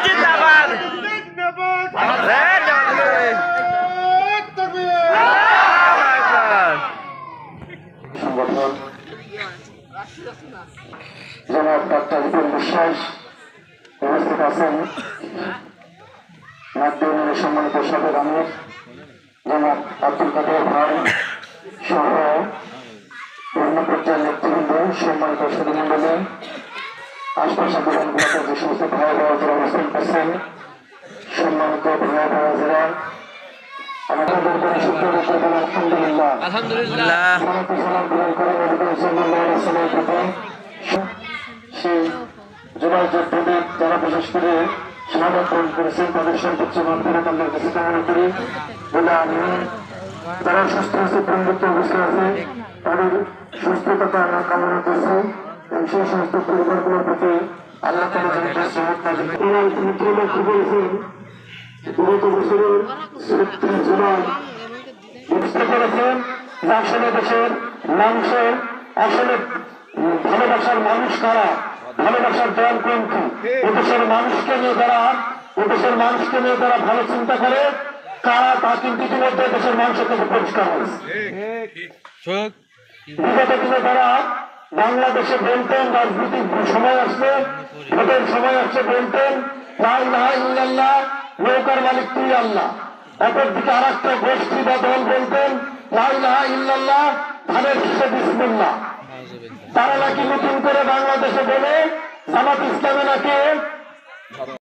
জিন্দাবাদ সংগঠন জনাব ডাক্তার রিপন বিশ্বাস উপস্থিত আছেন। নাগরিক সম্মানিত সাবেক আমির জনাব আব্দুল কাদের ভাই সহ বিভিন্ন পর্যায়ের নেতৃবৃন্দ, সম্মানিত সুধীমণ্ডলী, আশপাশের দোকানগুলোতে যে সমস্ত ভাই ভাইরা অবস্থান করছেন, সম্মানিত ভাই ভাইরা আমাদের আলহামদুলিল্লাহ সেই যোগাযোগ যারা বিশেষ করে স্বাগত গ্রহণ করেছেন তাদের সর্বোচ্চ মানবতার কাছে কামনা করি বলে আমি যারা সুস্থ আছে, বন্ধুত্ব অবস্থা আছে, তাদের সুস্থতা কামনা করছি এবং সেই সমস্ত পরিবারগুলোর প্রতি আল্লাহ তাআলা লক্ষ্য করেছেন। গত বছরের ৩৬ জুলাই বুঝতে পেরেছেন যে আসলে দেশের মানুষের আসলে ভালোবাসার মানুষ কারা, ভালোবাসার দল কোনটি। এদেশের মানুষকে নিয়ে যারা ভালো চিন্তা করে কারা, তা কিন্তু ইতিমধ্যে দেশের মানুষের কাছে পরিষ্কার হয়েছে। বিগত দিনে যারা বাংলাদেশে বলতেন রাজনীতির সময় আসবে, ভোটের সময় আসছে বলতেন লা ইলাহা ইল্লাল্লাহ, নৌকার মালিক তুই আল্লাহ। অপরদিকে আর একটা গোষ্ঠী বা দল বলতেন লা ইলাহা ইল্লাল্লাহ, ধানের শীষে বিসমিল্লাহ। তারা নাকি নতুন করে বাংলাদেশে বলে জামাত ইসলামে নাকি